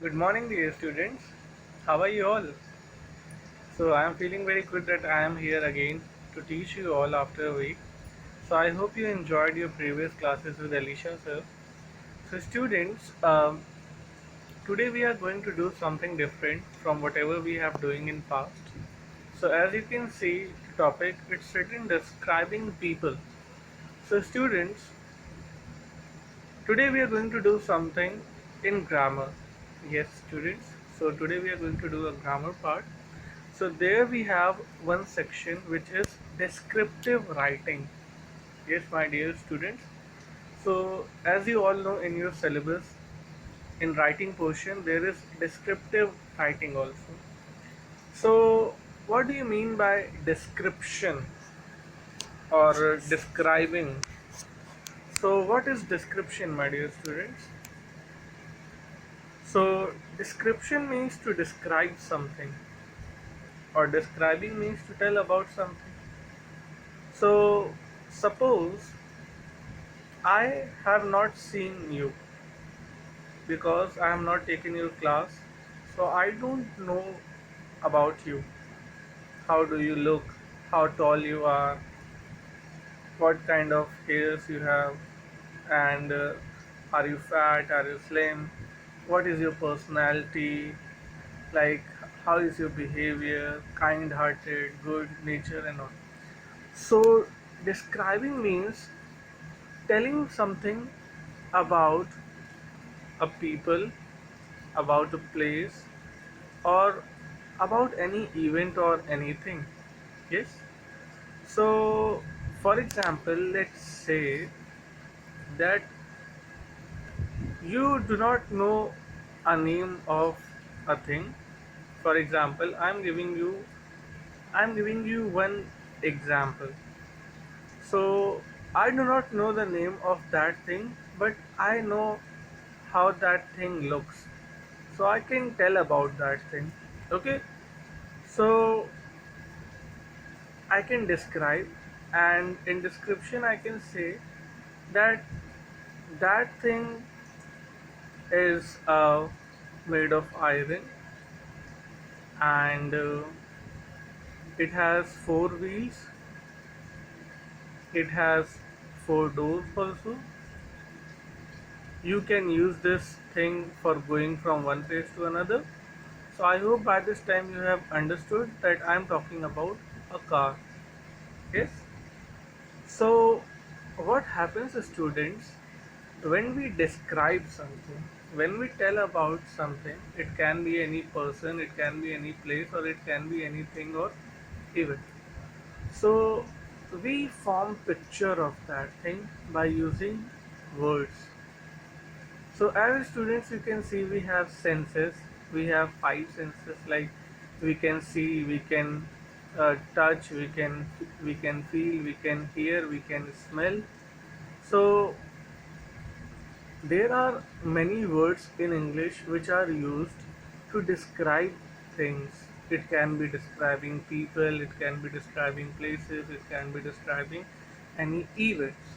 Good morning, dear students. How are you all? So, I am feeling very good that I am here again to teach you all after a week. So, I hope you enjoyed your previous classes with Alicia, sir. So, students, today we are going to do something different from whatever we have doing in past. So, as you can see, the topic it's written describing people. So, students, today we are going to do something in grammar. Yes, students. So today we are going to do a grammar part. So there we have one section which is descriptive writing. Yes, my dear students. So as you all know in your syllabus, in writing portion there is descriptive writing also. So what do you mean by description or describing? So what is description, my dear students? So description means to describe something, or describing means to tell about something. So suppose I have not seen you because I have not taken your class, so I don't know about you. How do you look? How tall you are? What kind of hairs you have? And are you fat? Are you slim? What is your personality? Like, how is your behavior? Kind hearted, good nature, and all. So, describing means telling something about a people, about a place, or about any event or anything. Yes. So, for example, let's say that you do not know a name of a thing. For example, I'm giving you one example. So I do not know the name of that thing, but I know how that thing looks. So I can tell about that thing. Okay. So I can describe, and in description I can say that that thing is made of iron, and it has four wheels, it has four doors also. You can use this thing for going from one place to another. So I hope by this time you have understood that I am talking about a car. Yes. So what happens, students, when we describe something, when we tell about something, it can be any person, it can be any place, or it can be anything or event. So we form picture of that thing by using words. So as students, you can see we have senses. We have five senses, like we can see, we can touch, we can feel, we can hear, we can smell. So there are many words in English which are used to describe things. It can be describing people, it can be describing places, it can be describing any events.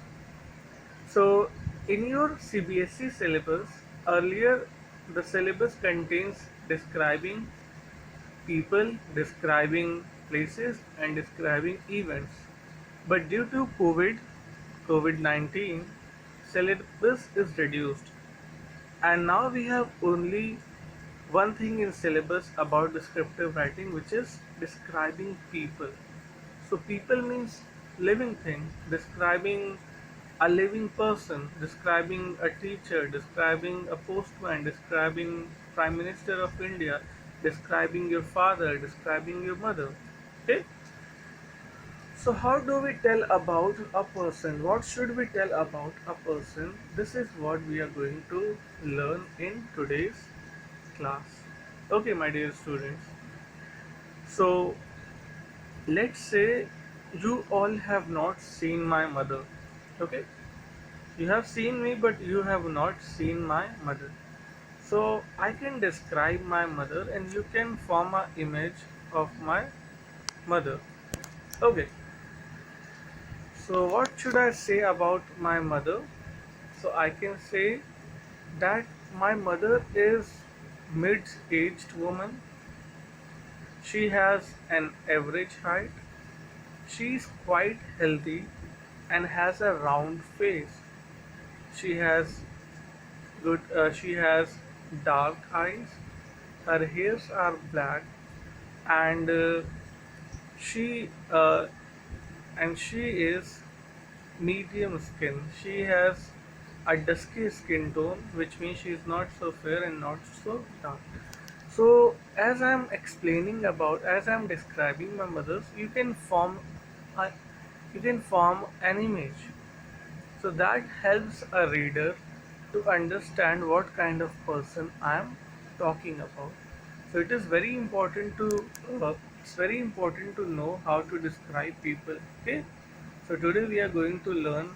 So, in your CBSE syllabus, earlier the syllabus contains describing people, describing places, and describing events. But due to COVID-19, syllabus is reduced, and now we have only one thing in syllabus about descriptive writing, which is describing people. So people means living thing, describing a living person, describing a teacher, describing a postman, describing Prime Minister of India, describing your father, describing your mother. Okay. So how do we tell about a person? What should we tell about a person? This is what we are going to learn in today's class. Okay, my dear students. So let's say you all have not seen my mother. Okay, you have seen me, but you have not seen my mother. So I can describe my mother, and you can form an image of my mother. Okay, so what should I say about my mother? So I can say that my mother is mid-aged woman. She has an average height. She is quite healthy and has a round face. She has she has dark eyes. Her hairs are black, and she uh, she is medium skin. She has a dusky skin tone, which means she is not so fair and not so dark. So, as I'm describing my mothers, a, you can form an image. So that helps a reader to understand what kind of person I am talking about. So it is very important to it's very important to know how to describe people. Okay. So today we are going to learn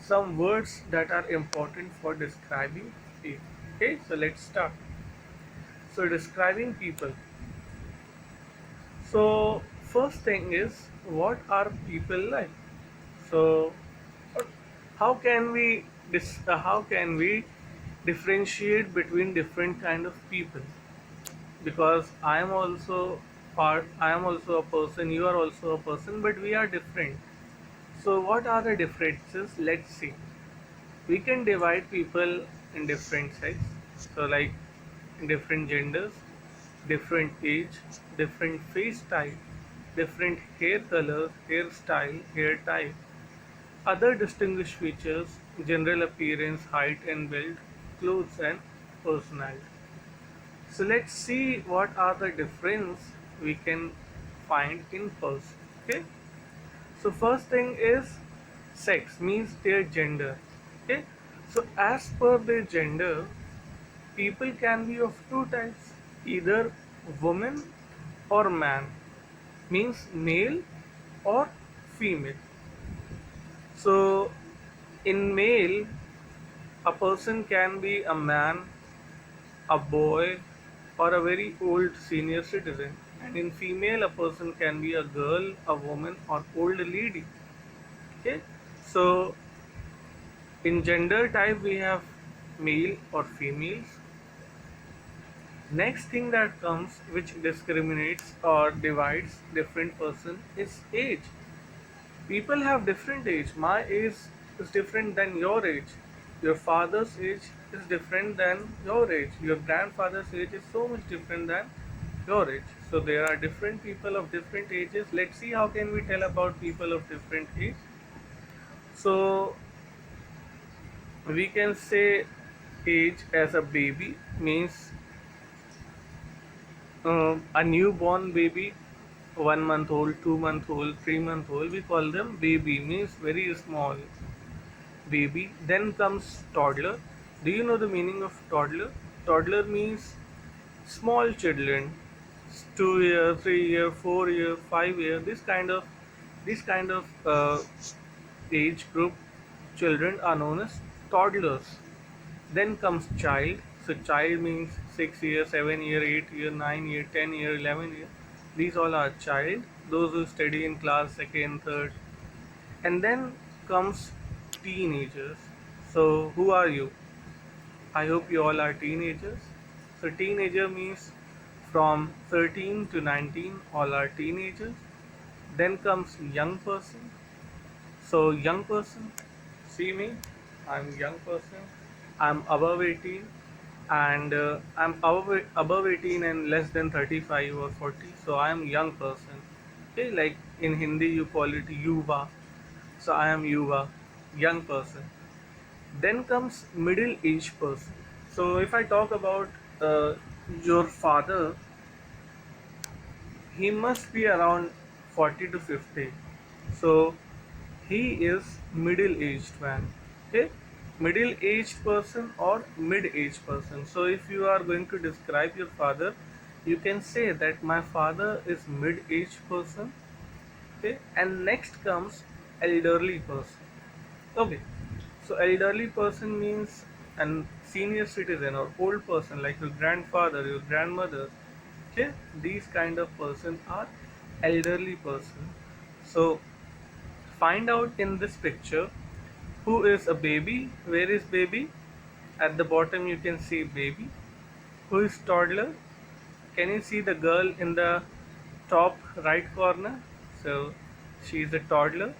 some words that are important for describing people. Okay. So let's start. So describing people. So first thing is, what are people like? So how can we how can we differentiate between different kind of people? Because I am also a person, you are also a person, but we are different. So what are the differences? Let's see. We can divide people in different sects, so like different genders, different age, different face type, different hair color, hairstyle, hair type, other distinguished features, general appearance, height and build, clothes and personality. So let's see what are the difference we can find in person. Okay. So first thing is sex, means their gender. Okay. So as per their gender, people can be of two types, either woman or man, means male or female. So in male, a person can be a man, a boy, or a very old senior citizen. And in female, a person can be a girl, a woman, or old lady. Okay, so in gender type, we have male or females. Next thing that comes, which discriminates or divides different person, is age. People have different age. My age is different than your age. Your father's age is different than your age. Your grandfather's age is so much different than your age. So there are different people of different ages. Let's see how can we tell about people of different age. So we can say age as a baby, means a newborn baby, 1 month old, 2 month old, 3 month old. We call them baby, means very small baby. Then comes toddler. Do you know the meaning of toddler? Toddler means small children, 2 year, 3 year, 4 year, 5 year. This kind of age group children are known as toddlers. Then comes child. So child means 6 year, 7 year, 8 year, 9 year, 10 year, 11 year. These all are child. Those who study in class second, third. And then comes teenagers. So who are you? I hope you all are teenagers. So teenager means from 13 to 19, all are teenagers. Then comes young person. So young person, see me, I'm young person. I'm above 18, and I'm above 18 and less than 35 or 40. So I am young person. Okay, like in Hindi you call it yuva. So I am yuva, young person. Then comes middle aged person. So if I talk about uh, your father, he must be around 40 to 50. So he is middle aged man. Okay, middle aged person or mid aged person. So if you are going to describe your father, you can say that my father is mid aged person. Okay, and next comes elderly person. Okay, so elderly person means an senior citizen or old person like your grandfather, your grandmother. Okay, these kind of person are elderly person. So find out in this picture who is a baby. Where is baby? At the bottom you can see baby. Who is toddler? Can you see the girl in the top right corner? So she is a toddler.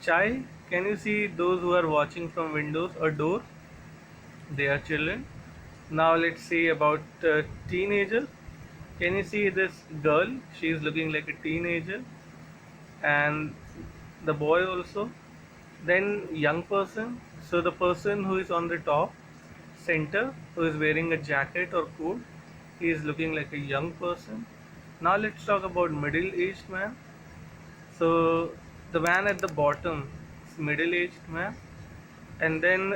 Child, can you see those who are watching from windows or door? They are children. Now let's see about teenager. Can you see this girl? She is looking like a teenager, and the boy also. Then young person. So the person who is on the top center, who is wearing a jacket or coat, he is looking like a young person. Now let's talk about middle-aged man. So the man at the bottom is middle-aged man, and then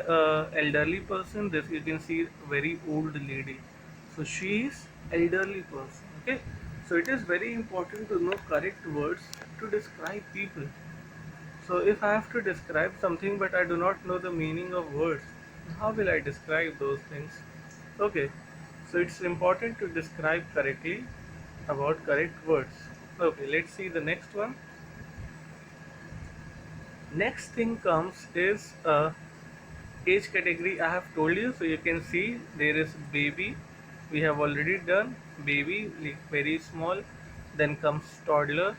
elderly person. This you can see very old lady. So she is elderly person. Okay. So it is very important to know correct words to describe people. So if I have to describe something but I do not know the meaning of words, how will I describe those things? Okay, so it's important to describe correctly about correct words. Okay, let's see the next one. Next thing comes is age category. I have told you, so you can see there is baby. We have already done baby, like very small. Then comes toddler,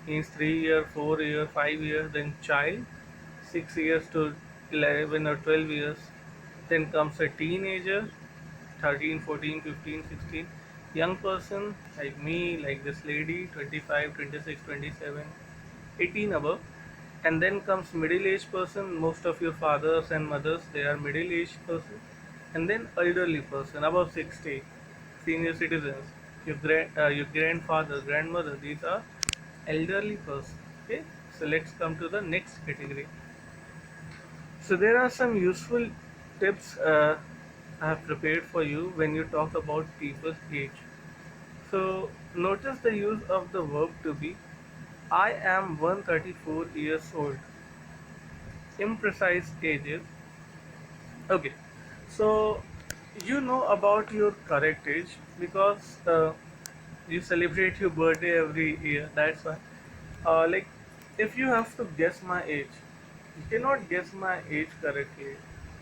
means 3 year, 4 year, 5 year. Then child, 6 years to 11 or 12 years. Then comes a teenager, 13, 14, 15, 16. Young person like me, like this lady, 25, 26, 27, 18 above. And then comes middle-aged person. Most of your fathers and mothers, they are middle-aged person. And then elderly person, above 60, senior citizens. Your grandfather, grandmother, these are elderly person. Okay, so let's come to the next category. So there are some useful tips I have prepared for you when you talk about people's age. So notice the use of the verb to be. I am 134 years old. Imprecise ages. Okay, so you know about your correct age because you celebrate your birthday every year. That's why. Like, if you have to guess my age, you cannot guess my age correctly.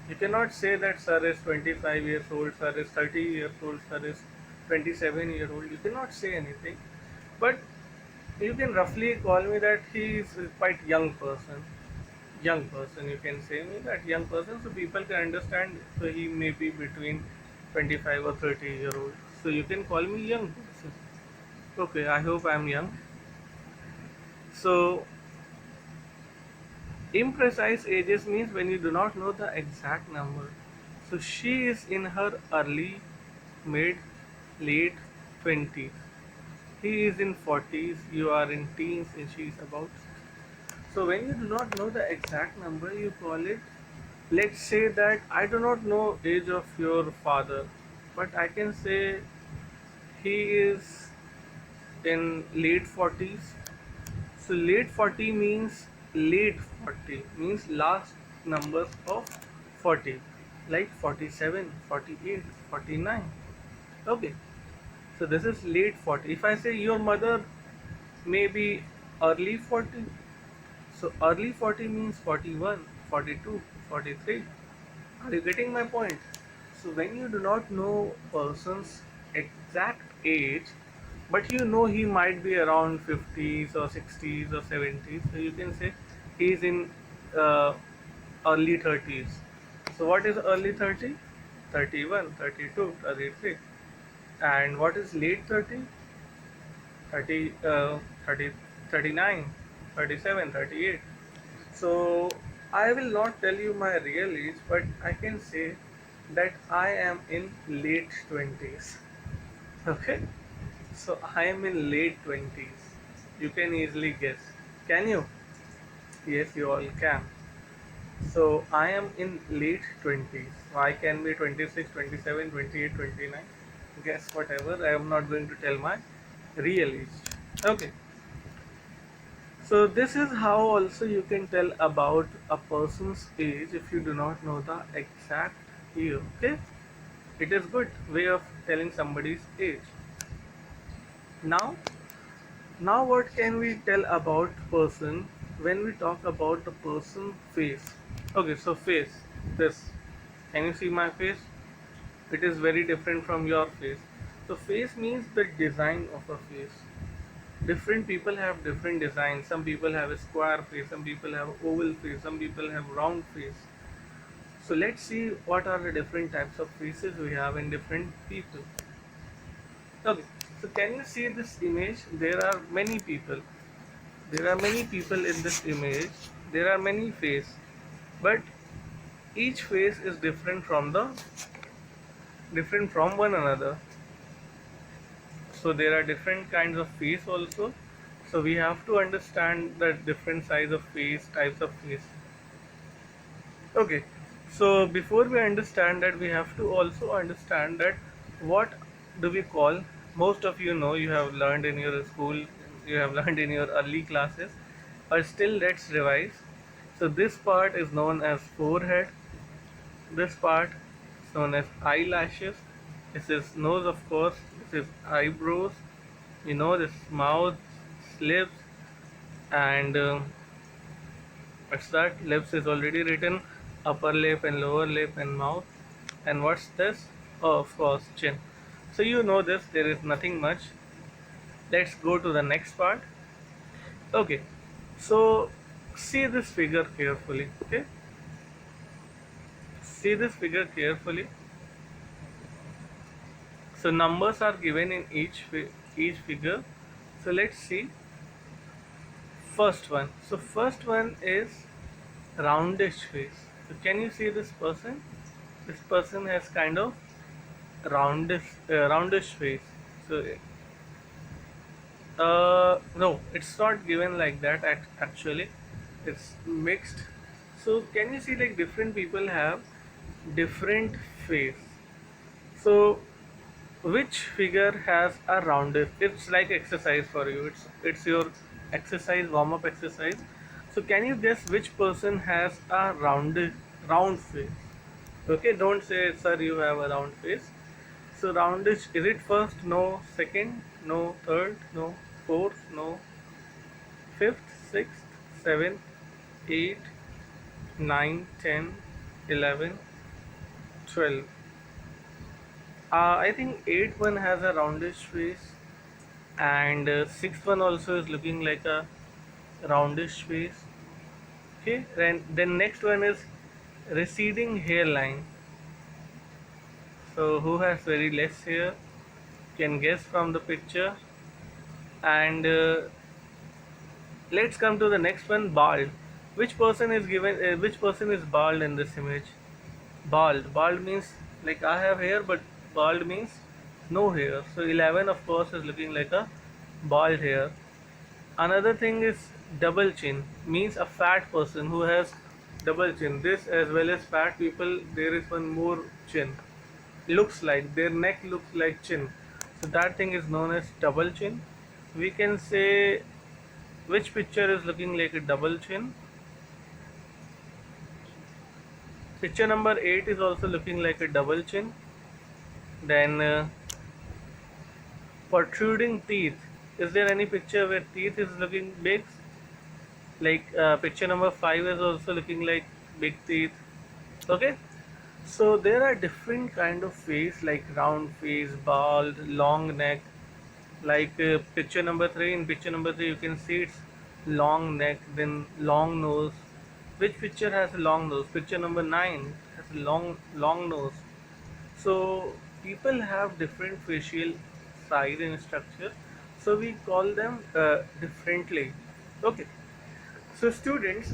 You cannot say that sir is 25 years old, sir is 30 years old, sir is 27-year old. You cannot say anything, but you can roughly call me that he is quite young person. Young person, you can say me that young person, so people can understand. So he may be between 25 or 30-year old. So you can call me young person. Okay, I hope I'm young. So imprecise ages means when you do not know the exact number. So she is in her early, mid, late 20s. He is in 40s, you are in teens, and she is about. So when you do not know the exact number, you call it. Let's say that I do not know age of your father, but I can say he is in late 40s. So late 40 means late 40 means last numbers of 40, like 47, 48, 49. Okay, so this is late 40. If I say your mother may be early 40, so early 40 means 41, 42, 43. Are you getting my point? So when you do not know person's exact age, but you know he might be around 50s or 60s or 70s, so you can say he's in uh, early 30s. So what is early 30? 31, 32, 33. And what is late 30? 30, 30, 39, 37, 38. So I will not tell you my real age, but I can say that I am in late 20s. Okay, so I am in late 20s. You can easily guess. Can you? Yes, you all can. So I am in late 20s. I can be 26, 27, 28, 29. Guess whatever. I am not going to tell my real age. Okay. So this is how also you can tell about a person's age if you do not know the exact year. Okay, it is good way of telling somebody's age. Now what can we tell about person when we talk about the person face? Okay, so face, this, can you see my face? It is very different from your face. So face means the design of a face. Different people have different designs. Some people have a square face, some people have oval face, some people have round face. So let's see what are the different types of faces we have in different people. Okay, so can you see this image? There are many people. There are many people in this image. There are many faces, but each face is different from one another. So there are different kinds of face also. So we have to understand the different size of face, types of face. Okay, so before we understand that, we have to also understand that what do we call, most of you know, you have learned in your school, you have learned in your early classes, but still let's revise. So this part is known as forehead, this part is known as eyelashes, this is nose of course, this is eyebrows, you know, this mouth, lips, and what's that? Lips is already written, upper lip and lower lip and mouth. And what's this? Oh, of course, chin. So you know this, there is nothing much. Let's go to the next part. Okay, so see this figure carefully. Okay, see this figure carefully. So numbers are given in each figure. So let's see first one. So first one is roundish face. So can you see this person? This person has kind of roundish face. So no, it's not given like that. Actually, it's mixed. So can you see like different people have different face? So which figure has a rounded? It's like exercise for you. It's your exercise, warm up exercise. So can you guess which person has a round face? Okay, don't say sir you have a round face. So roundish, is it first? No. Second? No. Third? No. Fourth? No. Fifth? Sixth? Seventh? Eight? 9, 10, 11, 12. I think 8th one has a roundish face, and 6th one also is looking like a roundish face. Okay, then next one is receding hairline. So who has very less hair? Can guess from the picture. And let's come to the next one, bald. Which person is given? Which person is bald in this image? Bald. Bald means like I have hair, but bald means no hair. So 11 of course is looking like a bald hair. Another thing is double chin, means a fat person who has double chin. This as well as fat people, there is one more chin. Looks like their neck looks like chin. So that thing is known as double chin. We can say which picture is looking like a double chin. Picture number 8 is also looking like a double chin. Then protruding teeth. Is there any picture where teeth is looking big? Like picture number 5 is also looking like big teeth. Okay. So there are different kind of face like round face, bald, long neck. Like picture number 3. In picture number 3, you can see it's long neck, then long nose. Which picture has a long nose? Picture number 9 has a long nose. So people have different facial size and structure. So we call them differently. Okay. So students,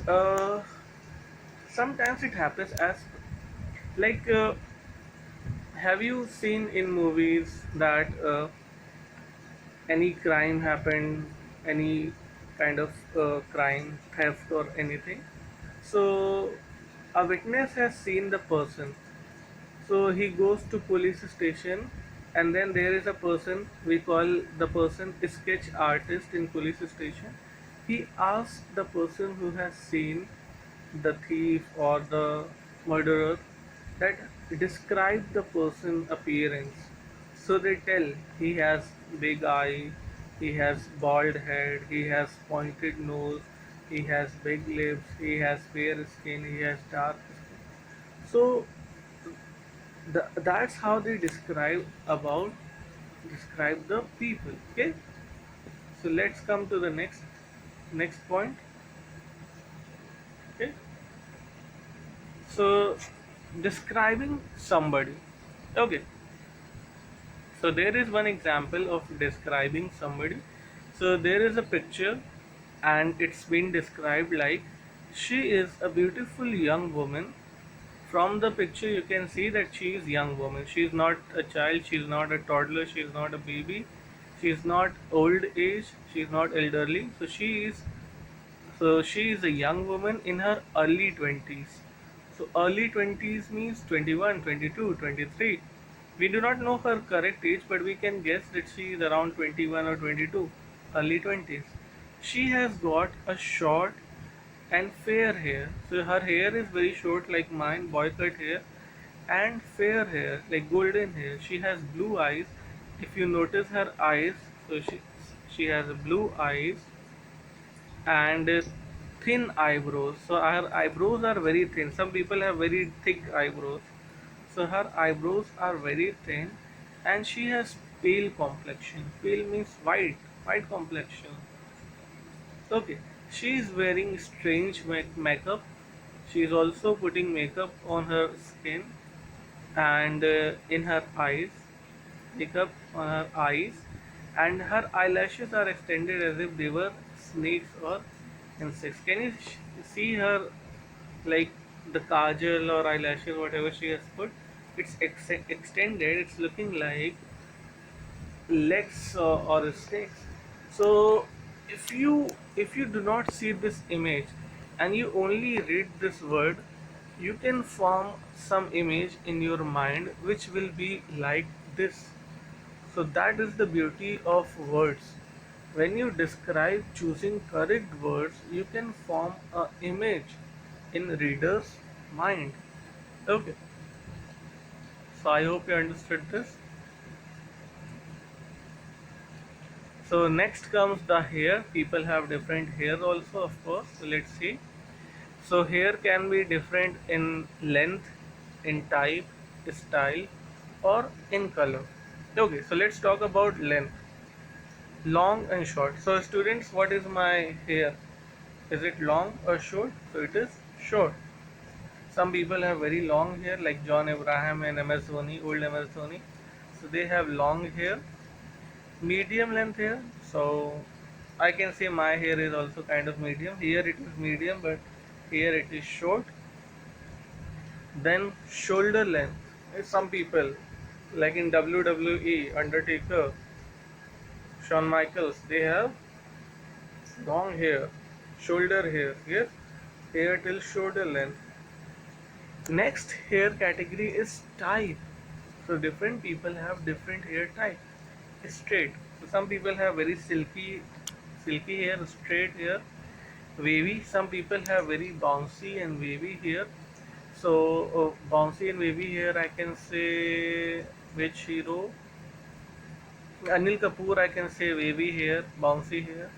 sometimes it happens as like have you seen in movies that any crime happened, any kind of crime, theft or anything? So a witness has seen the person. So he goes to police station, and then there is a person, we call the person sketch artist in police station. He asks the person who has seen the thief or the murderer that describe the person appearance. So they tell he has big eye, he has bald head, he has pointed nose, he has big lips, he has fair skin, he has dark skin. So That's how they describe the people. Okay, so let's come to the next point. Okay, so describing somebody. Okay, so there is one example of describing somebody. So there is a picture, and it's been described like she is a beautiful young woman. From the picture, you can see that she is young woman. She is not a child. She is not a toddler. She is not a baby. She is not old age. She is not elderly. So she is a young woman in her early 20s. So early 20s means 21, 22, 23. We do not know her correct age, but we can guess that she is around 21 or 22, early 20s. She has got a short and fair hair. So her hair is very short like mine, boy cut hair, and fair hair like golden hair. She has blue eyes. If you notice her eyes, so she has blue eyes and thin eyebrows. So her eyebrows are very thin. Some people have very thick eyebrows. So her eyebrows are very thin, and she has pale complexion. Pale means white, white complexion. Okay, she is wearing strange makeup. She is also putting makeup on her skin and in her eyes, makeup on her eyes, and her eyelashes are extended as if they were snakes or insects. Can you see her, like the kajal or eyelashes, whatever she has put? It's extended. It's looking like legs or snakes. So if you do not see this image and you only read this word, you can form some image in your mind which will be like this. So that is the beauty of words. When you describe choosing correct words, you can form an image in reader's mind. Okay, so I hope you understood this. So next comes the hair. People have different hair also, of course. So let's see. So hair can be different in length, in type, style, or in color. Okay, so let's talk about length, long and short. So students, what is my hair? Is it long or short? So it is short. Some people have very long hair, like John Abraham and MS Dhoni, old MS Dhoni. So they have long hair, medium length hair. So I can say my hair is also kind of medium. Here it is medium, but here it is short. Then shoulder length. Some people, like in WWE, Undertaker, Shawn Michaels, they have long hair, shoulder hair. Yes, hair till shoulder length. Next hair category is type. So different people have different hair type. Straight. So some people have very silky hair, straight hair. Wavy. Some people have very bouncy and wavy hair. So bouncy and wavy hair, I can say which hero? Anil Kapoor. I can say wavy hair, bouncy hair.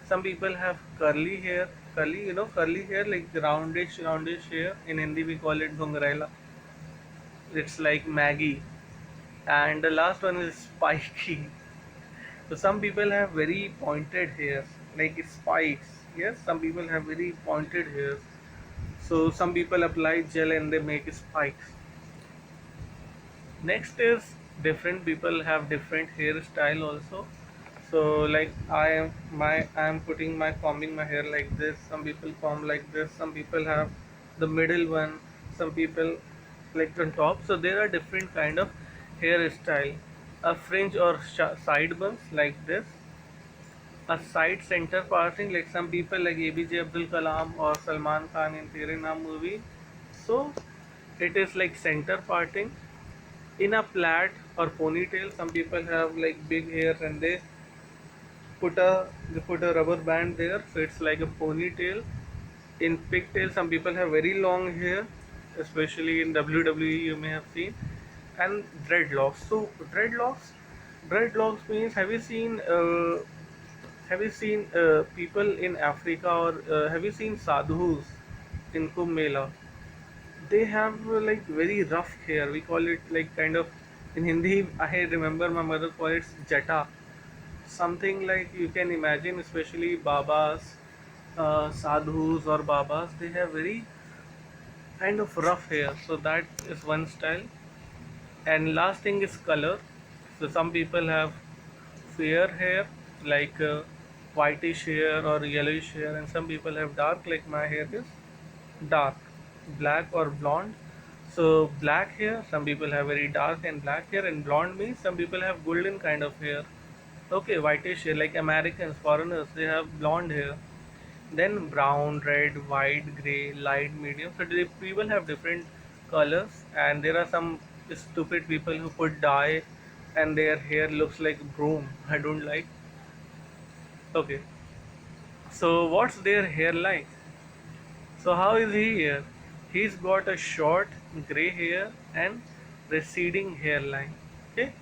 Some people have curly hair. Curly, curly hair like roundish hair. In Hindi we call it ghungraila. It's like Maggie. And the last one is spiky. So some people have very pointed hairs, like spikes. Yes, some people have very pointed hairs. So some people apply gel and they make spikes. Next is different people have different hairstyle also. So like I am putting my combing my hair like this. Some people comb like this. Some people have the middle one. Some people like on top. So there are different kind of hairstyle. A fringe or side buns like this, a side center parting like some people like ABJ Abdul Kalam or Salman Khan in Tere Naam movie. So it is like center parting in a plait or ponytail. Some people have like big hair and they put a rubber band there, so it's like a ponytail. In pigtail, some people have very long hair, especially in WWE you may have seen, and dreadlocks. So dreadlocks means have you seen people in Africa or have you seen sadhus in Kumbh Mela? they have like very rough hair. We call it like kind of in Hindi. I remember my mother called it jata, something like you can imagine, especially babas, sadhus or babas. They have very kind of rough hair. So that is one style. And last thing is color. So some people have fair hair, like whitish hair or yellowish hair, and some people have dark, like my hair is dark, black or blonde. So black hair, some people have very dark and black hair, and blonde means some people have golden kind of hair. Okay, whitish hair, like Americans, foreigners, they have blonde hair. Then brown, red, white, gray, light, medium. So people have different colors, and there are some stupid people who put dye, and their hair looks like broom. I don't like. Okay, so what's their hair like? So how is he here? He's got a short gray hair and receding hairline. Okay,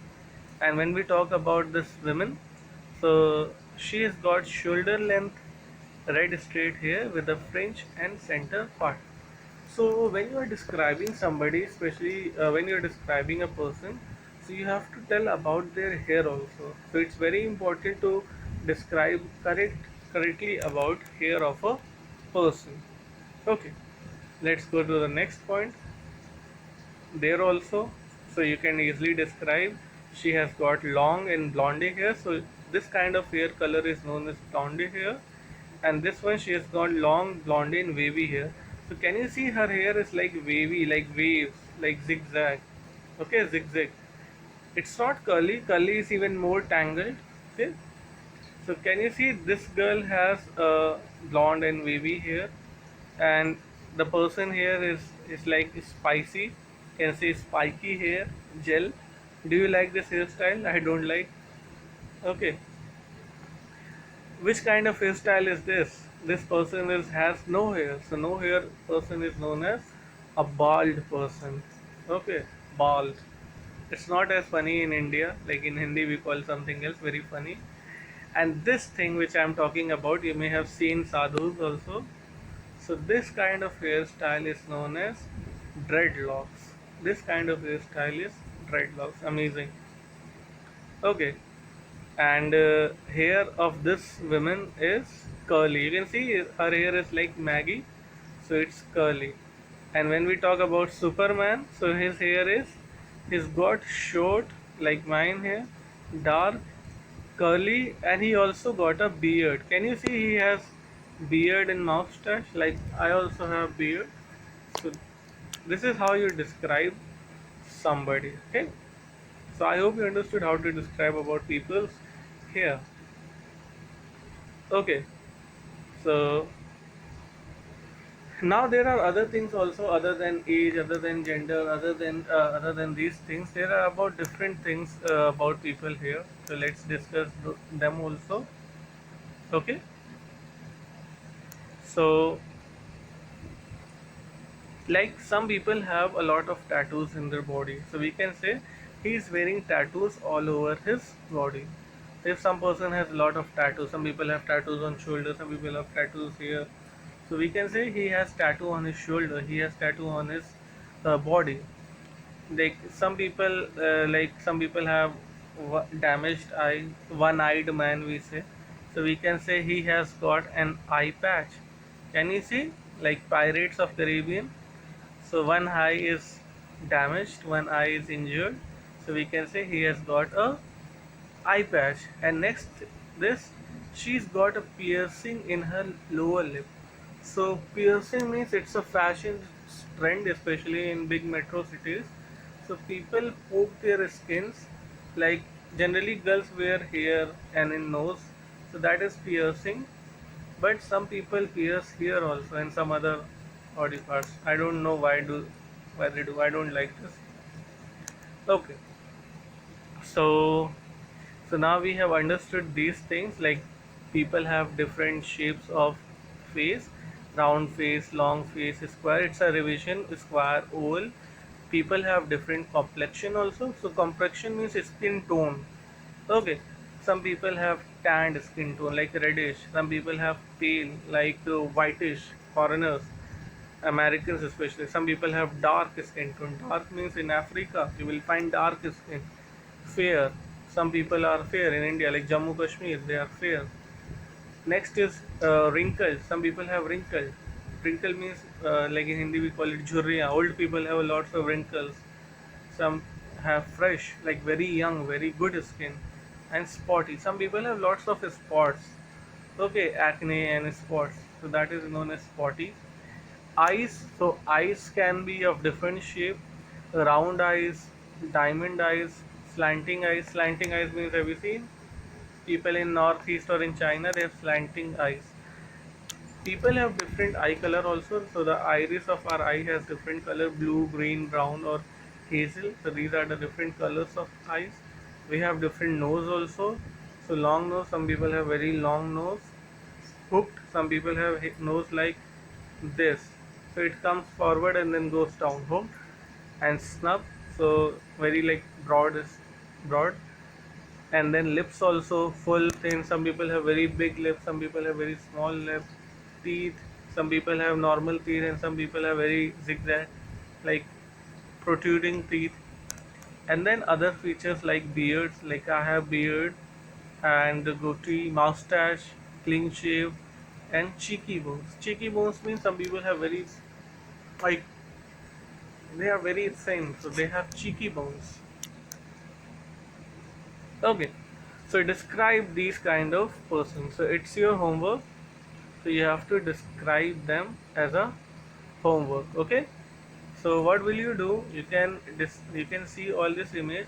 and when we talk about this woman, so she has got shoulder length red straight hair with a fringe and center part. So when you are describing somebody, especially when you are describing a person, so you have to tell about their hair also. So it's very important to describe correctly about hair of a person. Okay, let's go to the next point. There also, so you can easily describe, she has got long and blondie hair. So this kind of hair color is known as blondie hair, and this one she has got long blondie and wavy hair. So can you see her hair is like wavy, like waves, like zigzag? Okay, zigzag. It's not curly. Curly is even more tangled. Okay, so can you see this girl has blonde and wavy hair, and the person here is like spicy. Can see spiky hair, gel. Do you like this hairstyle? I don't like. Okay, which kind of hairstyle is this? This person is has no hair, so no hair person is known as a bald person. Okay, bald. It's not as funny in India. Like in Hindi, we call something else very funny. And this thing which I'm talking about, you may have seen sadhus also. So this kind of hairstyle is known as dreadlocks. This kind of hairstyle is dreadlocks. Amazing. Okay, and hair of this woman is curly. You can see her hair is like Maggie, so it's curly. And when we talk about Superman, so his hair is, he's got short like mine here, dark, curly, and he also got a beard. Can you see he has beard and mustache? Like I also have beard. So this is how you describe somebody. Okay. So I hope you understood how to describe about people's hair. Okay. So now there are other things also other than age, other than gender, other than these things. There are about different things about people here. So let's discuss them also. Okay. So like some people have a lot of tattoos in their body, so we can say he is wearing tattoos all over his body. If some person has a lot of tattoos, some people have tattoos on shoulder, some people have tattoos here, so we can say he has tattoo on his shoulder, he has tattoo on his body. Like some people have damaged eye, one-eyed man we say, so we can say he has got an eye patch. Can you see, like Pirates of Caribbean? So one eye is damaged, one eye is injured. So we can say he has got a eye patch. And next, this, she's got a piercing in her lower lip. So piercing means it's a fashion trend, especially in big metro cities. So people poke their skins, like generally girls wear hair and in nose. So that is piercing. But some people pierce here also and some other body parts. I don't know why they do. I don't like this. Okay. So now we have understood these things, like people have different shapes of face, round face, long face, square. It's a revision, square, oval. People have different complexion also. So complexion means skin tone. Okay. Some people have tanned skin tone like reddish. Some people have pale like whitish, foreigners. Americans especially. Some people have dark skin tone. Dark means in Africa you will find dark skin. Fair. Some people are fair in India, like Jammu Kashmir, they are fair. Next is wrinkle. Some people have wrinkle. Wrinkle means like in Hindi we call it jhurriyan. Old people have lots of wrinkles. Some have fresh, like very young, very good skin, and spotty. Some people have lots of spots. Okay, acne and spots. So that is known as spotty. Eyes. So eyes can be of different shape. Round eyes, diamond eyes, slanting eyes. Slanting eyes means, have you seen people in northeast or in China, they have slanting eyes. People have different eye color also, so the iris of our eye has different color: blue, green, brown, or hazel. So these are the different colors of eyes. We have different nose also. So long nose, some people have very long nose. Hooked, some people have nose like this, so it comes forward and then goes down. Hooked. And snub, so very like broad is broad. And then lips also full thin. Some people have very big lips, some people have very small lips. Teeth, some people have normal teeth and some people have very zigzag, like protruding teeth. And then other features like beards, like I have beard and goatee, mustache, clean shave, and cheeky bones. Cheeky bones means some people have very, like, they are very thin, so they have cheeky bones. Okay, so describe these kind of persons. So it's your homework. So you have to describe them as a homework. Okay. So what will you do? You can see all this image.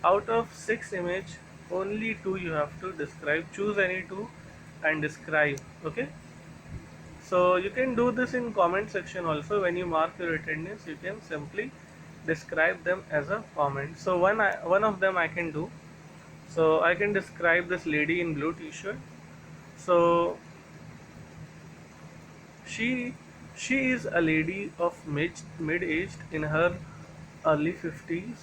Out of 6 image, only 2 you have to describe. Choose any 2 and describe. Okay. So you can do this in comment section also. When you mark your attendance, you can simply describe them as a comment. So one of them I can do. So I can describe this lady in blue t-shirt. So she she is a lady of mid-aged, in her early 50s.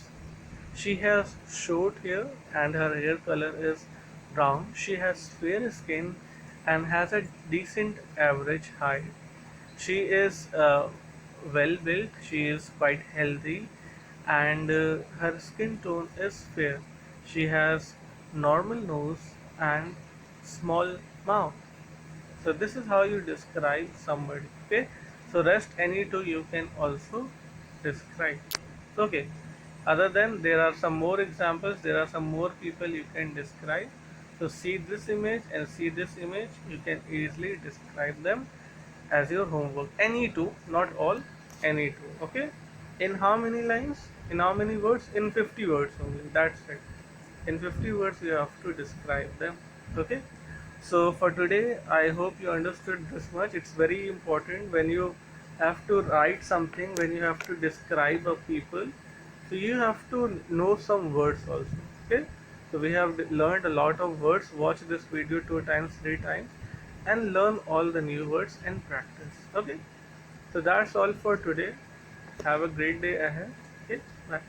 She has short hair and her hair color is brown. She has fair skin and has a decent average height. She is well built, she is quite healthy, and her skin tone is fair. She has normal nose and small mouth. So this is how you describe somebody. Okay. So rest any two you can also describe. Okay. Other than, there are some more examples, there are some more people you can describe. So see this image and see this image, you can easily describe them as your homework. Any two, not all, any two. Okay. In how many lines? In how many words? In 50 words only. That's it. In 50 words you have to describe them. Okay. So for today, I hope you understood this much. It's very important when you have to write something, when you have to describe a people, so you have to know some words also. Okay. So we have learned a lot of words. Watch this video 2 times, 3 times, and learn all the new words and practice. Okay. So that's all for today. Have a great day ahead. Okay. Bye.